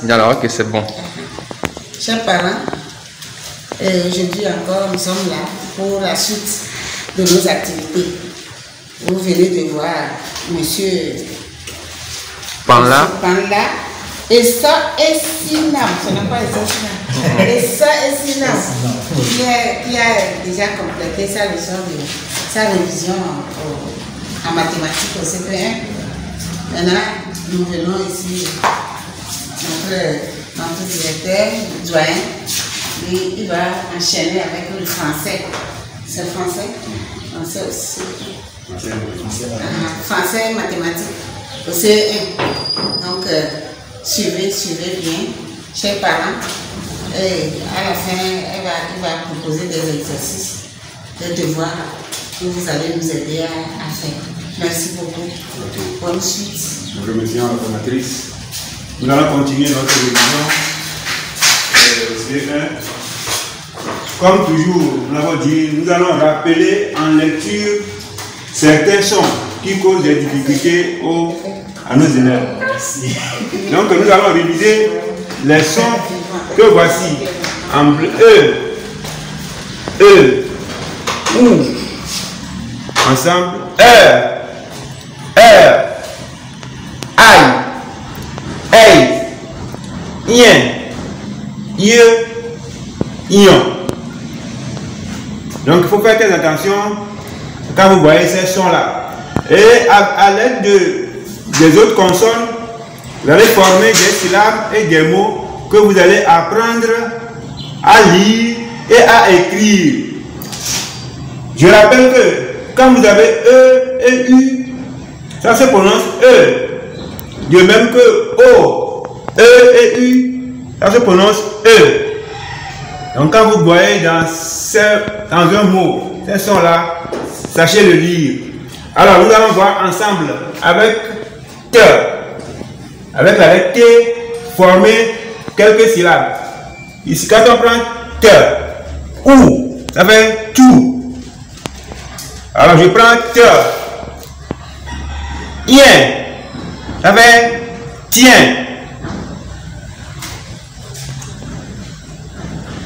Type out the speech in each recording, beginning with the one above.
Alors, ok, c'est bon. Chers parents, aujourd'hui encore, nous sommes là pour la suite de nos activités. Vous venez de voir Monsieur Panla. Et ça est Sinam, ce n'est pas Sinam. Et ça est Sinam, qui a déjà complété sa leçon de sa révision en mathématiques au CP1. Maintenant, nous venons ici, notre directeur, le doyen, et il va enchaîner avec le français. C'est le français? Français aussi. Français et mathématiques au CE1. Donc, suivez bien, chers parents. Et à la fin, il va proposer des exercices, des devoirs que vous allez nous aider à faire. Merci beaucoup. Bonne suite. Nous remercions la formatrice. Nous allons continuer notre révision. Comme toujours, nous l'avons dit, nous allons rappeler en lecture certains sons qui causent des difficultés à nos élèves. Donc nous allons réviser les sons que voici. En bleu, ou, ensemble, aïe, ion. Donc il faut faire très attention quand vous voyez ces sons-là. Et à l'aide des autres consonnes, vous allez former des syllabes et des mots que vous allez apprendre à lire et à écrire. Je rappelle que quand vous avez E et U, ça se prononce E. De même que O, E et U, ça se prononce E. Donc quand vous voyez dans un mot, ces sons-là, sachez le lire. Alors nous allons voir ensemble avec T. Avec la lettre T, former quelques syllabes. Ici, quand on prend T, ou, ça fait tout. Alors je prends T. Ien, ça fait tiens.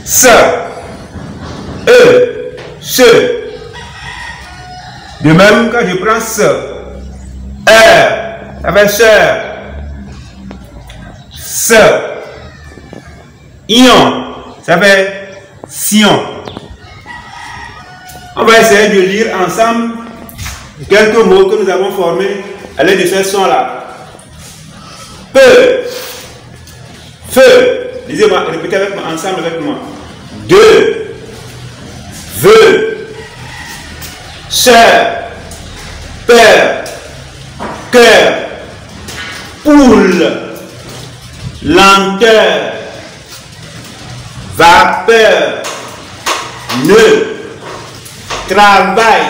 Se, se. De même, quand je prends se, ça fait sœur. Se, ion, ça fait sion. On va essayer de lire ensemble quelques mots que nous avons formés à l'aide de ce son-là. Peu, feu, lisez-moi, répétez avec moi, ensemble avec moi. De, veux, sœur, père, cœur, poule, lenteur, vapeur, nœud, travail,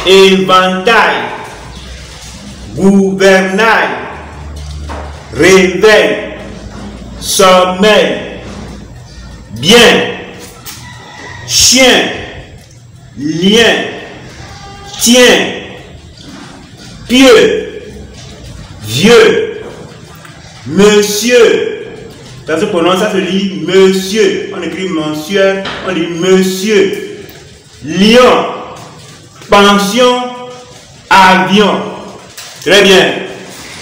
éventail, gouvernail, réveil, sommeil, bien, chien, lien, tien, pieux, vieux, monsieur. Ça se prononce, ça se lit monsieur. On écrit monsieur, on dit monsieur. Lion, pension, avion. Très bien.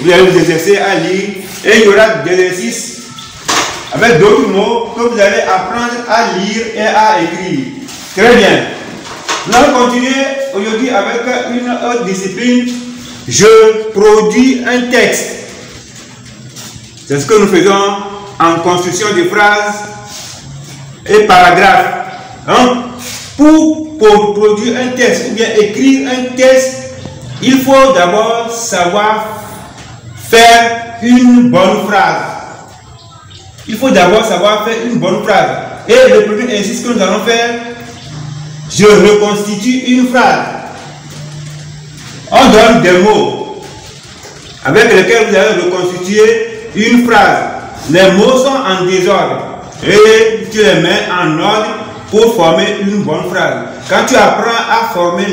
Vous allez vous exercer à lire et il y aura des exercices avec d'autres mots que vous allez apprendre à lire et à écrire. Très bien. Nous allons continuer aujourd'hui avec une autre discipline. Je produis un texte. C'est ce que nous faisons en construction de phrases et paragraphes. Hein? Pour produire un texte ou bien écrire un texte, il faut d'abord savoir faire une bonne phrase. Il faut d'abord savoir faire une bonne phrase. Et le premier exercice que nous allons faire, je reconstitue une phrase. On donne des mots avec lesquels vous allez reconstituer une phrase. Les mots sont en désordre et tu les mets en ordre pour former une bonne phrase. Quand tu apprends à former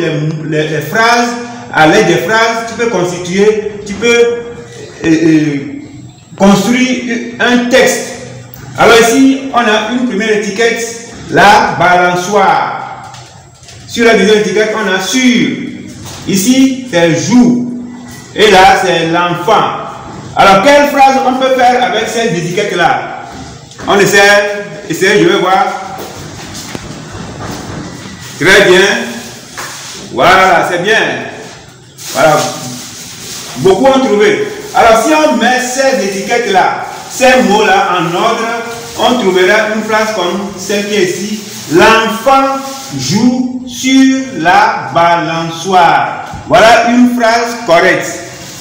les phrases, à l'aide des phrases, tu peux constituer, tu peux construire un texte. Alors ici, on a une première étiquette, la balançoire. Sur la deuxième étiquette, on a sur. Ici, c'est jour. Et là, c'est l'enfant. Alors, quelle phrase on peut faire avec ces étiquettes-là? On essaie, je vais voir. Très bien. Voilà, c'est bien. Voilà. Beaucoup ont trouvé. Alors, si on met ces étiquettes-là, ces mots-là en ordre, on trouvera une phrase comme celle qui est ici. L'enfant joue sur la balançoire. Voilà une phrase correcte.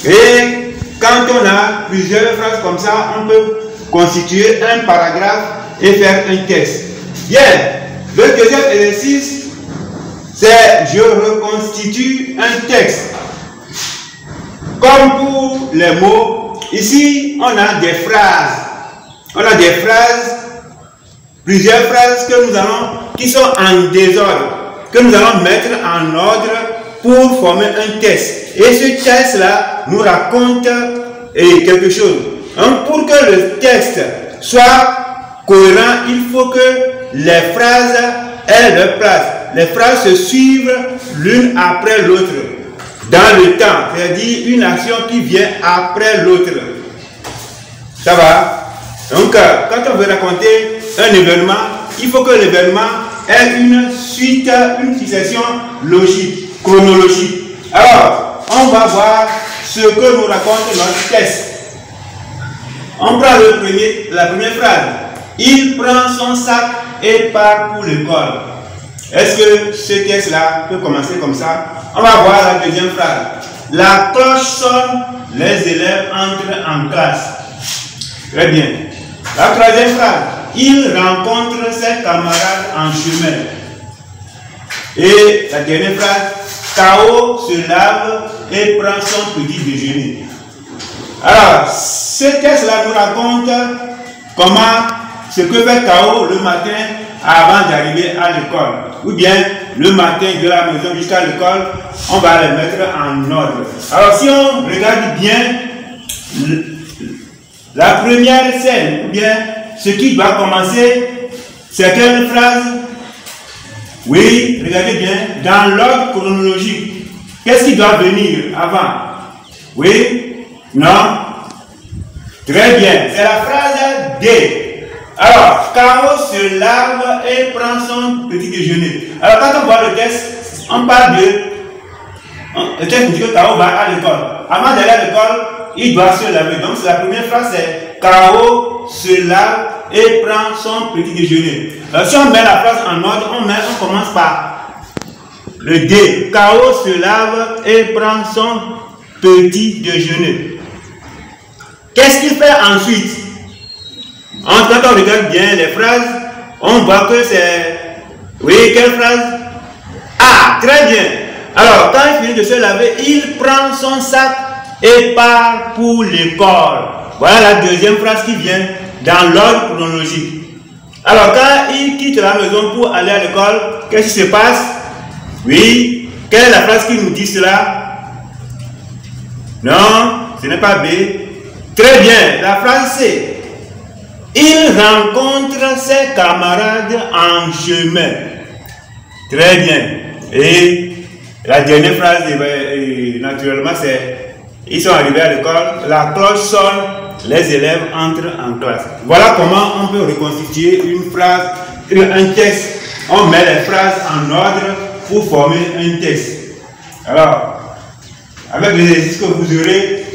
Et quand on a plusieurs phrases comme ça, on peut constituer un paragraphe et faire un texte. Bien. Le deuxième exercice, c'est je reconstitue un texte. Comme pour les mots, ici on a des phrases. On a des phrases, plusieurs phrases que nous allons, qui sont en désordre, que nous allons mettre en ordre pour former un texte. Et ce texte-là nous raconte quelque chose. Donc, pour que le texte soit cohérent, il faut que les phrases aient leur place. Les phrases se suivent l'une après l'autre dans le temps, c'est-à-dire une action qui vient après l'autre. Ça va? Donc, quand on veut raconter un événement, il faut que l'événement ait une suite, une succession logique, chronologique. Alors, on va voir ce que nous raconte notre texte. On prend la première phrase. Il prend son sac et part pour l'école. Est-ce que ce texte-là peut commencer comme ça? On va voir la deuxième phrase. La cloche sonne, les élèves entrent en classe. Très bien. La troisième phrase. Il rencontre ses camarades en chemin. Et la dernière phrase. K.O. se lave et prend son petit déjeuner. Alors, ce texte-là nous raconte comment ce que fait K.O. le matin avant d'arriver à l'école. Ou bien le matin de la maison jusqu'à l'école, on va les mettre en ordre. Alors, si on regarde bien la première scène, ou bien ce qui doit commencer, c'est quelle phrase? Oui, regardez bien, dans l'ordre chronologique. Qu'est-ce qui doit venir avant? Oui? Non? Très bien, c'est la phrase D. Alors, K.O. se lave et prend son petit déjeuner. Alors, quand on voit le texte, on parle de... Le texte dit que K.O. va à l'école. Avant d'aller à l'école, il doit se laver. Donc, la première phrase, c'est K.O. se lave et prend son petit déjeuner. Alors, si on met la phrase en ordre, on commence par le D. K.O. se lave et prend son petit déjeuner. Qu'est-ce qu'il fait ensuite? Quand on regarde bien les phrases, on voit que c'est... Oui, quelle phrase? Ah, très bien. Alors, quand il finit de se laver, il prend son sac et part pour l'école. Voilà la deuxième phrase qui vient dans l'ordre chronologique. Alors, quand il quitte la maison pour aller à l'école, qu'est-ce qui se passe? Oui, quelle est la phrase qui nous dit cela? Non, ce n'est pas B. Très bien, la phrase C. Il rencontre ses camarades en chemin. Très bien. Et la dernière phrase, naturellement, c'est ils sont arrivés à l'école, la cloche sonne, les élèves entrent en classe. Voilà comment on peut reconstituer une phrase, un texte. On met les phrases en ordre pour former un texte. Alors, avec l'exercice que vous aurez,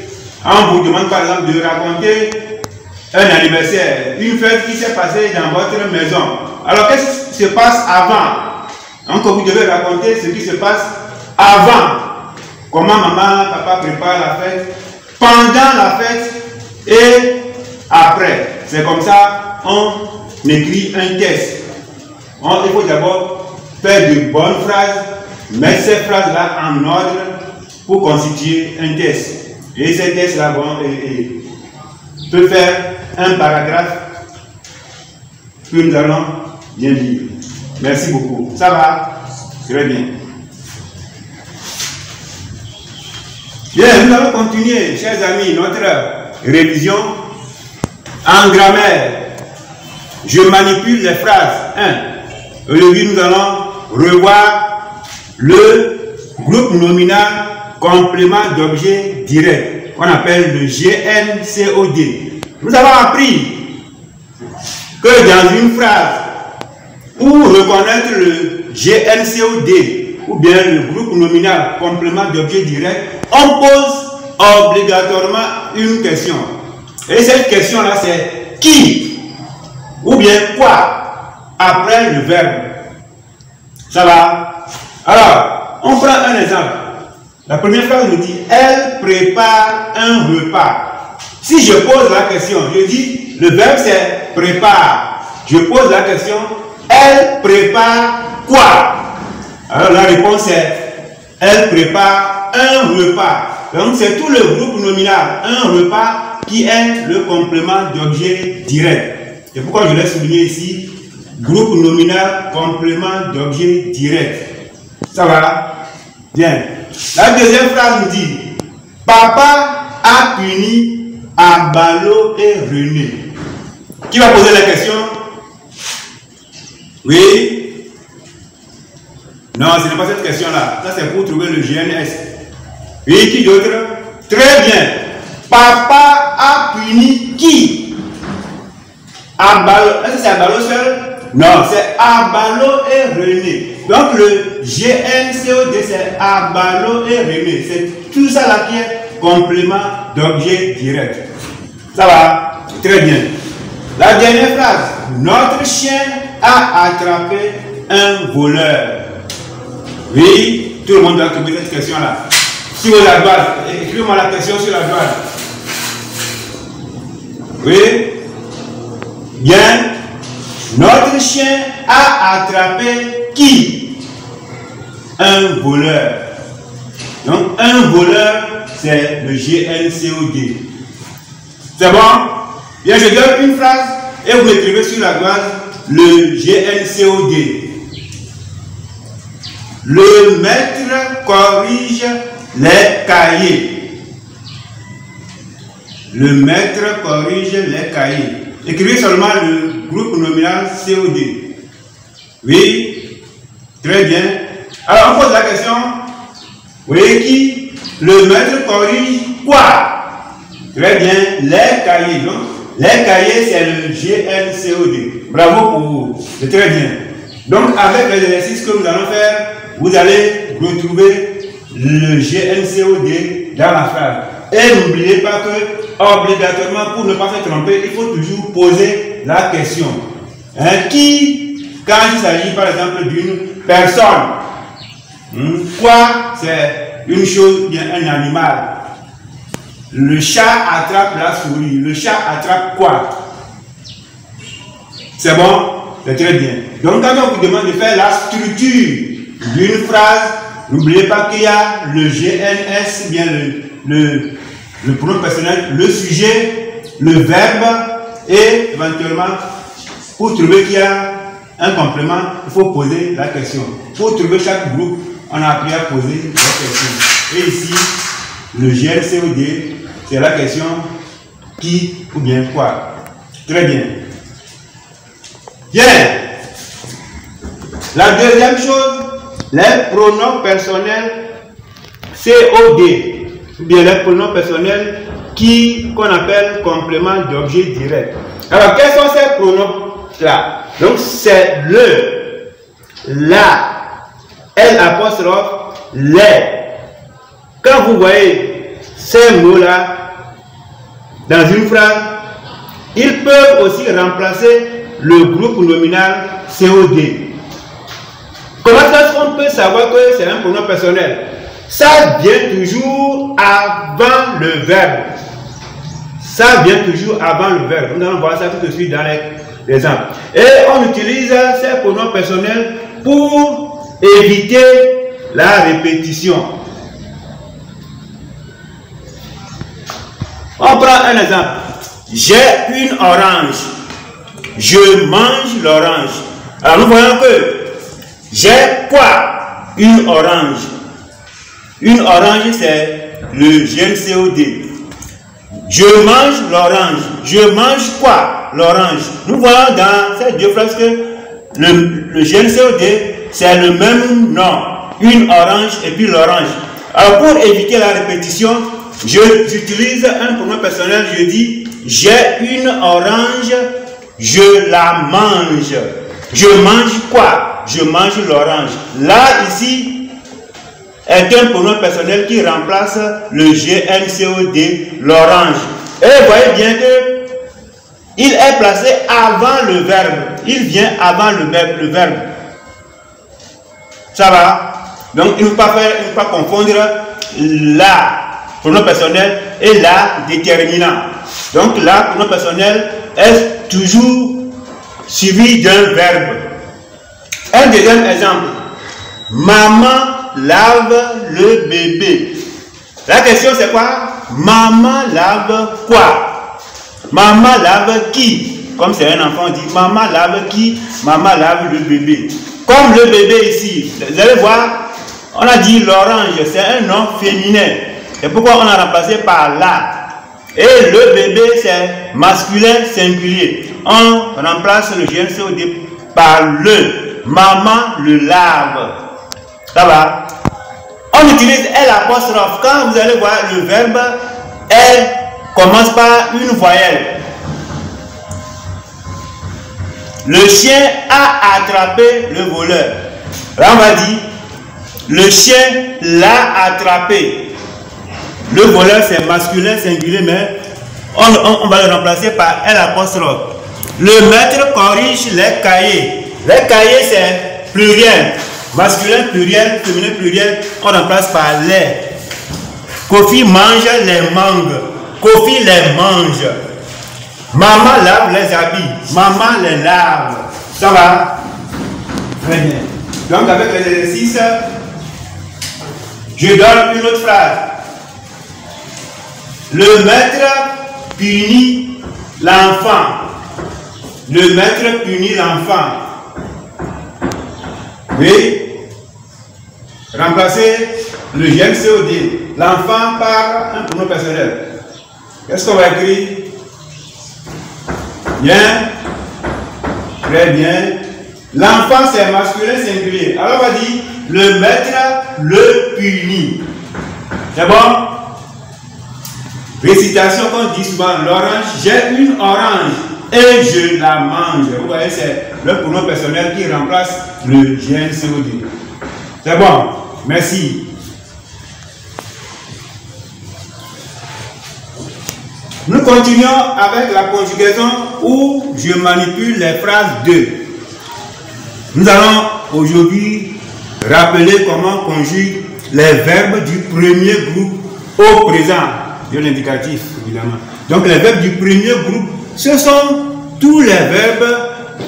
on vous demande par exemple de raconter un anniversaire, une fête qui s'est passée dans votre maison. Alors, qu'est-ce qui se passe avant? Donc, vous devez raconter ce qui se passe avant. Comment maman, papa préparent la fête, pendant la fête et après. C'est comme ça on écrit un texte. Il faut d'abord faire de bonnes phrases, mettre ces phrases-là en ordre pour constituer un texte. Et ces textes-là peut faire un paragraphe que nous allons bien lire. Merci beaucoup. Ça va? Très bien. Bien, nous allons continuer, chers amis, notre révision En grammaire, je manipule les phrases. 1. Aujourd'hui, nous allons revoir le groupe nominal complément d'objet direct, qu'on appelle le GNCOD. Nous avons appris que dans une phrase, pour reconnaître le GNCOD, ou bien le groupe nominal complément d'objet direct, on pose obligatoirement une question. Et cette question-là, c'est qui ou bien quoi après le verbe. Ça va? Alors, on prend un exemple. La première phrase nous dit « Elle prépare un repas ». Si je pose la question, je dis, le verbe c'est « prépare ». Je pose la question « Elle prépare quoi ?» Alors la réponse est « Elle prépare un repas ». Donc c'est tout le groupe nominal, un repas qui est le complément d'objet direct. C'est pourquoi je l'ai souligné ici, groupe nominal, complément d'objet direct. Ça va? Bien. La deuxième phrase nous dit « Papa a puni Abalo et René ». Qui va poser la question? Oui? Non, ce n'est pas cette question-là. Ça, c'est pour trouver le GNS. Oui, qui d'autre? Très bien. Papa a puni qui? Abalo. Est-ce que c'est Abalo seul? Non, c'est Abalo et René. Donc le GNCOD, c'est Abalo et René. C'est tout ça là qui est complément d'objet direct. Ça va? Très bien. La dernière phrase. Notre chien a attrapé un voleur. Oui, tout le monde doit trouver cette question-là. Sur la droite, écrivez-moi la question sur la droite. Oui? Bien. Notre chien a attrapé qui? Un voleur. Donc, un voleur, c'est le GNCOD. C'est bon? Bien, je donne une phrase et vous écrivez sur la droite le GNCOD. Le maître corrige les cahiers. Le maître corrige les cahiers. Écrivez seulement le groupe nominal COD. Oui, très bien. Alors on pose la question. Oui, qui? Le maître corrige quoi? Très bien, les cahiers. Donc, les cahiers, c'est le GNCOD. Bravo pour vous. C'est très bien. Donc, avec l'exercice que nous allons faire, vous allez retrouver le GNCOD dans la phrase. Et n'oubliez pas que, obligatoirement, pour ne pas se tromper, il faut toujours poser la question. Qui, quand il s'agit par exemple d'une personne, quoi, c'est une chose, bien un animal. Le chat attrape la souris. Le chat attrape quoi? C'est bon? C'est très bien. Donc, quand on vous demande de faire la structure d'une phrase, n'oubliez pas qu'il y a le GNS, bien le pronom personnel, le sujet, le verbe et éventuellement, pour trouver qu'il y a un complément, il faut poser la question. Pour trouver chaque groupe, on a appris à poser la question. Et ici, le GNCOD, c'est la question qui ou bien quoi. Très bien. Bien. La deuxième chose, les pronoms personnels COD, ou bien les pronoms personnels qu'on appelle complément d'objet direct. Alors, quels sont ces pronoms-là? Donc, c'est le, la, L apostrophe, les. Quand vous voyez ces mots-là dans une phrase, ils peuvent aussi remplacer le groupe nominal COD. Comment est-ce qu'on peut savoir que c'est un pronom personnel? Ça vient toujours avant le verbe. Ça vient toujours avant le verbe. Nous allons voir ça tout de suite dans les exemples. Et on utilise ces pronoms personnels pour éviter la répétition. On prend un exemple. J'ai une orange. Je mange l'orange. Alors nous voyons que j'ai quoi? Une orange. Une orange, c'est le GNCOD. Je mange l'orange. Je mange quoi? L'orange. Nous voyons dans ces deux phrases que le GNCOD, c'est le même nom. Une orange et puis l'orange. Alors pour éviter la répétition, j'utilise un pronom personnel. Je dis, j'ai une orange, je la mange. Je mange quoi? Je mange l'orange. Là, ici, est un pronom personnel qui remplace le GNCOD, l'orange. Et vous voyez bien que il est placé avant le verbe. Il vient avant le verbe. Ça va? Donc, il ne faut pas confondre la pronom personnel et la déterminant. Donc, la pronom personnel est toujours suivi d'un verbe. Un deuxième exemple. Maman lave le bébé. La question c'est quoi? Maman lave quoi? Maman lave qui? Comme c'est un enfant, on dit maman lave qui? Maman lave le bébé. Comme le bébé ici, vous allez voir, on a dit l'orange, c'est un nom féminin. C'est pourquoi on a remplacé par la. Et le bébé, c'est masculin singulier. On remplace le GNCOD par le. Maman le lave. Ça va? On utilise L'. Quand vous allez voir le verbe, L commence par une voyelle. Le chien a attrapé le voleur. Là, on va dire, le chien l'a attrapé. Le voleur, c'est masculin singulier, mais on va le remplacer par L'. Le maître corrige les cahiers. Les cahiers, c'est pluriel. Masculin pluriel, féminin pluriel, on remplace par les. Kofi mange les mangues. Kofi les mange. Maman lave les habits. Maman les lave. Ça va? Très bien. Donc avec l'exercice, je donne une autre phrase. Le maître punit l'enfant. Le maître punit l'enfant. Oui. Remplacer le GNCOD. L'enfant par un pronom personnel. Qu'est-ce qu'on va écrire? Bien. Très bien. L'enfant, c'est masculin singulier. Alors, on va dire le maître le punit. C'est bon? Récitation qu'on dit souvent, l'orange, j'ai une orange et je la mange. Vous voyez, c'est le pronom personnel qui remplace le GNCOD. C'est bon? Merci. Nous continuons avec la conjugaison où je manipule les phrases de. Nous allons aujourd'hui rappeler comment on conjugue les verbes du premier groupe au présent, de l'indicatif évidemment. Donc les verbes du premier groupe, ce sont tous les verbes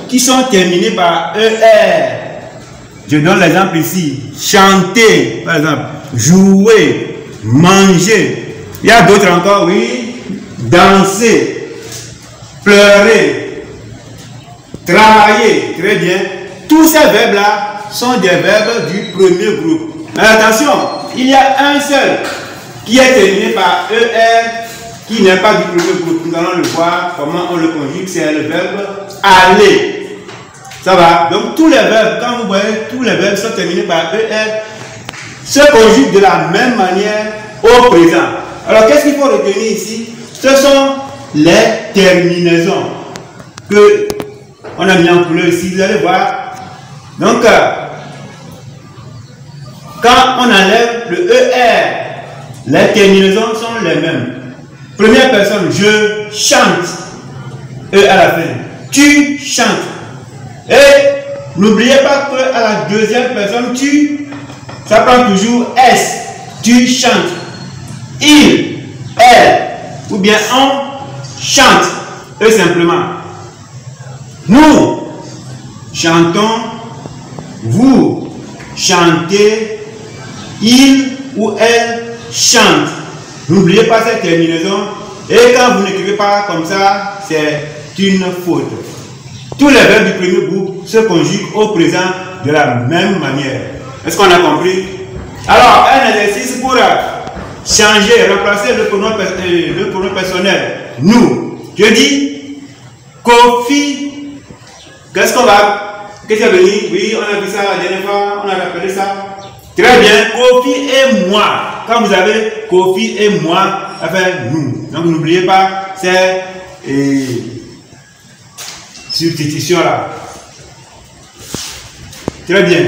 qui sont terminés par ER. Je donne l'exemple ici. Chanter, par exemple. Jouer, manger. Il y a d'autres encore, oui. Danser, pleurer, travailler. Très bien. Tous ces verbes-là sont des verbes du premier groupe. Mais attention, il y a un seul qui est terminé par ER, qui n'est pas du premier groupe. Nous allons le voir comment on le conjugue. C'est le verbe aller. Ça va? Donc tous les verbes, quand vous voyez, tous les verbes sont terminés par ER, se conjuguent de la même manière au présent. Alors qu'est-ce qu'il faut retenir ici? Ce sont les terminaisons que on a mis en couleur ici. Vous allez voir. Donc, quand on enlève le ER, les terminaisons sont les mêmes. Première personne, je chante. E à la fin. Tu chantes. Et n'oubliez pas que à la deuxième personne, tu, ça prend toujours S. Tu chantes. Il, elle, ou bien on chante. Eux simplement. Nous chantons. Vous chantez. Il ou elle chante. N'oubliez pas cette terminaison. Et quand vous n'écrivez pas comme ça, c'est une faute. Tous les verbes du premier groupe se conjuguent au présent de la même manière. Est-ce qu'on a compris? Alors, un exercice pour changer, remplacer le pronom personnel. Nous. Je dis Kofi. Qu'est-ce qu'on va? Qu'est-ce qui va venir? Oui, on a vu ça la dernière fois, on a rappelé ça. Très bien, Kofi et moi. Quand vous avez Kofi et moi, enfin nous. Donc n'oubliez pas ces substitutions là. Très bien.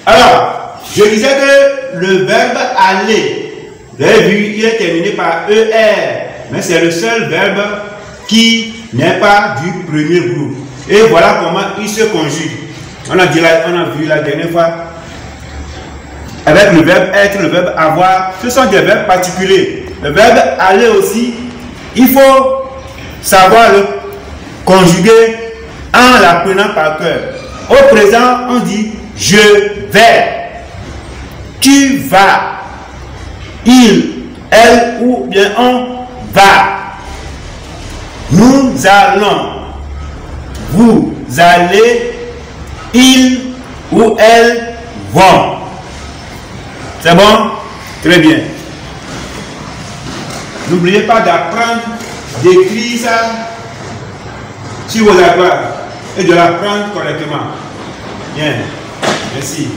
Alors, je disais que le verbe aller, vous avez vu, il est terminé par ER. Mais c'est le seul verbe qui n'est pas du premier groupe. Et voilà comment il se conjugue. On a vu la dernière fois. Avec le verbe être, le verbe avoir, ce sont des verbes particuliers. Le verbe aller aussi, il faut savoir le conjuguer en l'apprenant par cœur. Au présent, on dit je vais, tu vas, il, elle ou bien on va, nous allons, vous allez, il ou elle vont. C'est bon? Très bien. N'oubliez pas d'apprendre, d'écrire ça sur vos avoirs et de l'apprendre correctement. Bien. Merci.